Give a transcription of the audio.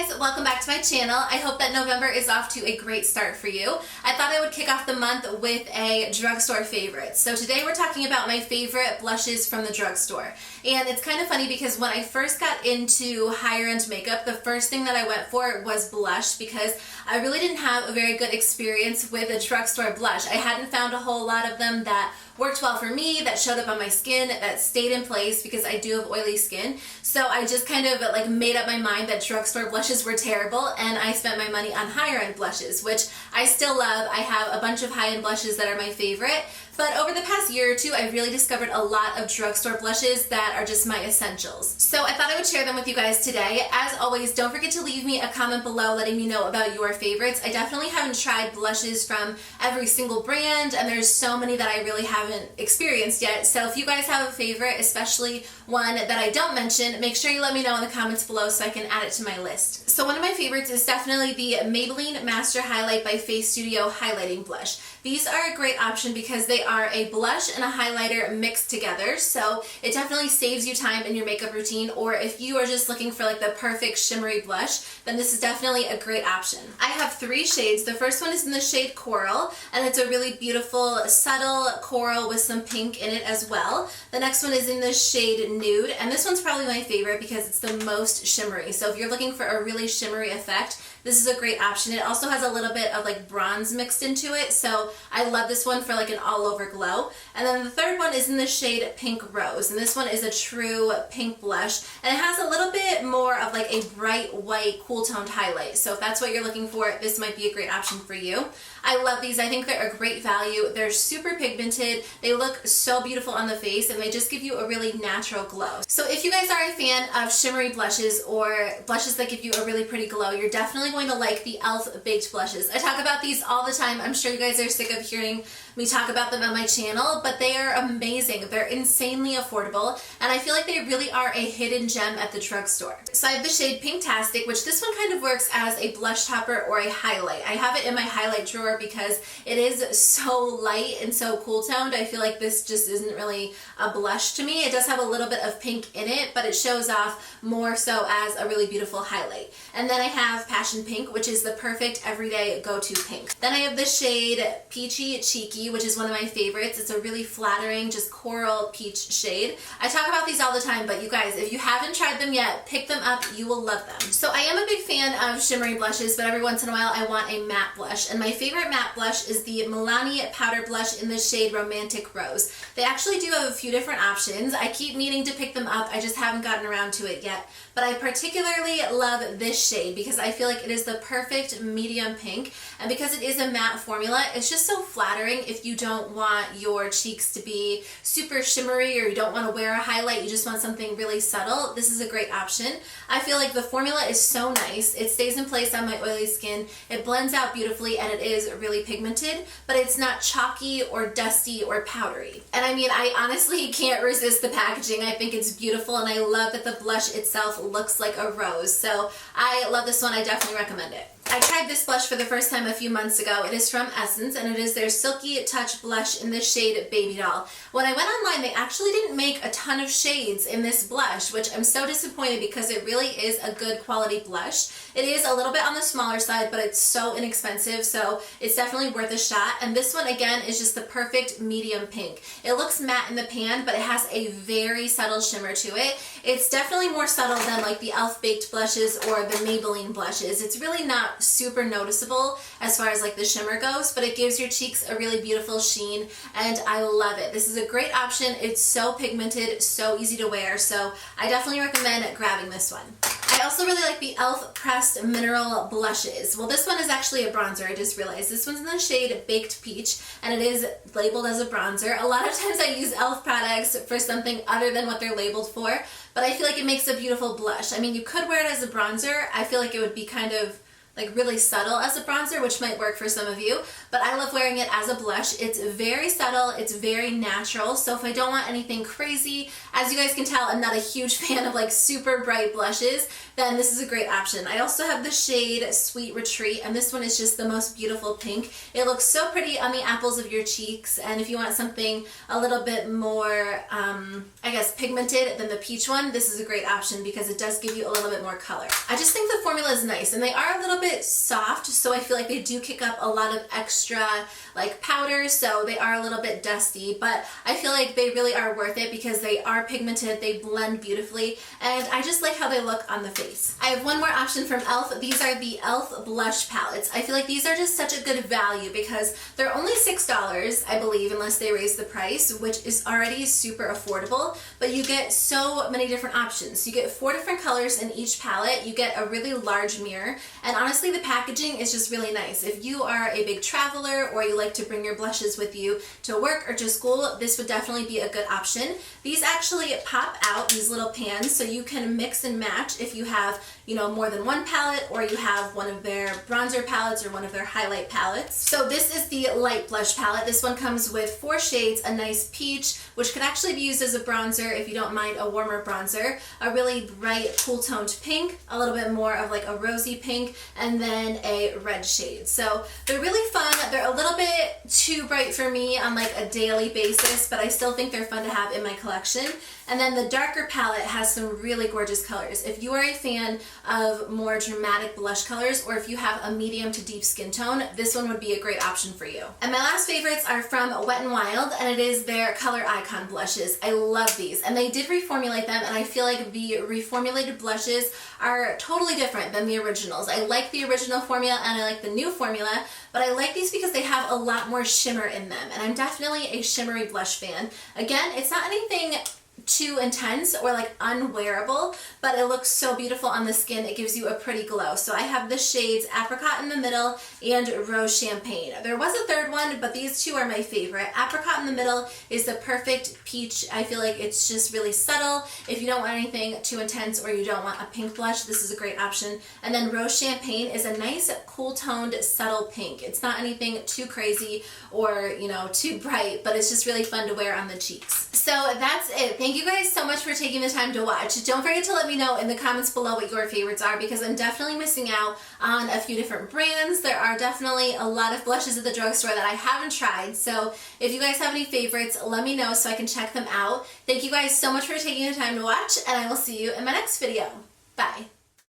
guys, welcome back to my channel. I hope that November is off to a great start for you. I thought I would kick off the month with a drugstore favorite. So today we're talking about my favorite blushes from the drugstore. And it's kind of funny because when I first got into higher end makeup, the first thing that I went for was blush because I really didn't have a very good experience with a drugstore blush. I hadn't found a whole lot of them that worked well for me, that showed up on my skin, that stayed in place because I do have oily skin. So I just kind of like made up my mind that drugstore blushes were terrible and I spent my money on higher end blushes, which I still love. I have a bunch of high end blushes that are my favorite. But over the past year or two, I've really discovered a lot of drugstore blushes that are just my essentials. So I thought I would share them with you guys today. As always, don't forget to leave me a comment below letting me know about your favorites. I definitely haven't tried blushes from every single brand, and there's so many that I really haven't experienced yet. So if you guys have a favorite, especially one that I don't mention, make sure you let me know in the comments below so I can add it to my list. So one of my favorites is definitely the Maybelline Master Highlight by Facestudio Highlighting Blush. These are a great option because they are a blush and a highlighter mixed together, so it definitely saves you time in your makeup routine, or if you are just looking for like the perfect shimmery blush, then this is definitely a great option. I have three shades. The first one is in the shade Coral, and it's a really beautiful, subtle coral with some pink in it as well. The next one is in the shade Nude, and this one's probably my favorite because it's the most shimmery. So if you're looking for a really shimmery effect, this is a great option. It also has a little bit of like bronze mixed into it, so I love this one for like an all over glow. And then the third one is in the shade Pink Rose, and this one is a true pink blush, and it has a little bit more of like a bright white cool toned highlight. So if that's what you're looking for, this might be a great option for you. I love these. I think they're a great value. They're super pigmented. They look so beautiful on the face, and they just give you a really natural glow. So if you guys are a fan of shimmery blushes or blushes that give you a really pretty glow, you're definitely going to like the e.l.f. Baked Blushes. I talk about these all the time. I'm sure you guys are sick of hearing me talk about them on my channel, but they are amazing. They're insanely affordable, and I feel like they really are a hidden gem at the drugstore. So I have the shade Pinktastic, which this one kind of works as a blush topper or a highlight. I have it in my highlight drawer because it is so light and so cool toned. I feel like this just isn't really a blush to me. It does have a little bit of pink in it, but it shows off more so as a really beautiful highlight. And then I have Passion Pink, which is the perfect everyday go-to pink. Then I have the shade Peachy Cheeky, which is one of my favorites. It's a really flattering, just coral peach shade. I talk about these all the time, but you guys, if you haven't tried them yet, pick them up. You will love them. So I am a big fan of shimmery blushes, but every once in a while I want a matte blush, and my favorite matte blush is the Milani powder blush in the shade Romantic Rose. They actually do have a few different options. I keep meaning to pick them up. I just haven't gotten around to it yet. But I particularly love this shade because I feel like it is the perfect medium pink, and because it is a matte formula, it's just so flattering if you don't want your cheeks to be super shimmery or you don't want to wear a highlight, you just want something really subtle. This is a great option. I feel like the formula is so nice. It stays in place on my oily skin. It blends out beautifully, and it is really pigmented, but it's not chalky or dusty or powdery. And I mean, I honestly can't resist the packaging. I think it's beautiful, and I love that the blush itself looks like a rose. So I love this one. I definitely recommend it. I tried this blush for the first time a few months ago. It is from Essence, and it is their Silky Touch blush in the shade Baby Doll. When I went online, they actually didn't make a ton of shades in this blush, which I'm so disappointed because it really is a good quality blush. It is a little bit on the smaller side, but it's so inexpensive, so it's definitely worth a shot. And this one, again, is just the perfect medium pink. It looks matte in the pan, but it has a very subtle shimmer to it. It's definitely more subtle than like the e.l.f. Baked blushes or the Maybelline blushes. It's really not super noticeable as far as like the shimmer goes, but it gives your cheeks a really beautiful sheen, and I love it. This is a great option. It's so pigmented, so easy to wear, so I definitely recommend grabbing this one. I also really like the e.l.f. Pressed Mineral Blushes. Well, this one is actually a bronzer. I just realized this one's in the shade Baked Peach, and it is labeled as a bronzer. A lot of times I use e.l.f. products for something other than what they're labeled for, but I feel like it makes a beautiful blush. I mean, you could wear it as a bronzer. I feel like it would be kind of like really subtle as a bronzer, which might work for some of you, but I love wearing it as a blush. It's very subtle, it's very natural, so if I don't want anything crazy, as you guys can tell, I'm not a huge fan of like super bright blushes, then this is a great option. I also have the shade Sweet Retreat, and this one is just the most beautiful pink. It looks so pretty on the apples of your cheeks, and if you want something a little bit more, I guess, pigmented than the peach one, this is a great option because it does give you a little bit more color. I just think the formula is nice, and they are a little bit soft, so I feel like they do kick up a lot of extra like powder, so they are a little bit dusty, but I feel like they really are worth it because they are pigmented, they blend beautifully, and I just like how they look on the face. I have one more option from e.l.f. These are the e.l.f. blush palettes. I feel like these are just such a good value because they're only $6, I believe, unless they raise the price, which is already super affordable, but you get so many different options. You get 4 different colors in each palette, you get a really large mirror, and honestly the packaging is just really nice. If you are a big traveler or you like to bring your blushes with you to work or to school, this would definitely be a good option. These actually pop out, these little pans, so you can mix and match if you have, you know, more than one palette, or you have one of their bronzer palettes or one of their highlight palettes. So this is the light blush palette. This one comes with 4 shades, a nice peach, which could actually be used as a bronzer if you don't mind a warmer bronzer, a really bright cool toned pink, a little bit more of like a rosy pink, and then a red shade. So they're really fun. They're a little bit too bright for me on like a daily basis, but I still think they're fun to have in my collection. And then the darker palette has some really gorgeous colors. If you are a fan of more dramatic blush colors, or if you have a medium to deep skin tone, this one would be a great option for you. And my last favorites are from Wet n Wild, and it is their Color Icon blushes. I love these, and they did reformulate them, and I feel like the reformulated blushes are totally different than the originals. I like the original formula and I like the new formula, but I like these because they have a lot more shimmer in them, and I'm definitely a shimmery blush fan. Again, it's not anything too intense or like unwearable, but it looks so beautiful on the skin. It gives you a pretty glow. So I have the shades Apri-Cot in the middle and Rose Champagne. There was a third one, but these two are my favorite. Apri-Cot in the middle is the perfect peach. I feel like it's just really subtle. If you don't want anything too intense or you don't want a pink blush, this is a great option. And then Rose Champagne is a nice cool toned subtle pink. It's not anything too crazy or, you know, too bright, but it's just really fun to wear on the cheeks. So that's it. Thank you guys so much for taking the time to watch. Don't forget to let me know in the comments below what your favorites are, because I'm definitely missing out on a few different brands. There are definitely a lot of blushes at the drugstore that I haven't tried, so if you guys have any favorites, let me know so I can check them out. Thank you guys so much for taking the time to watch, and I will see you in my next video. Bye.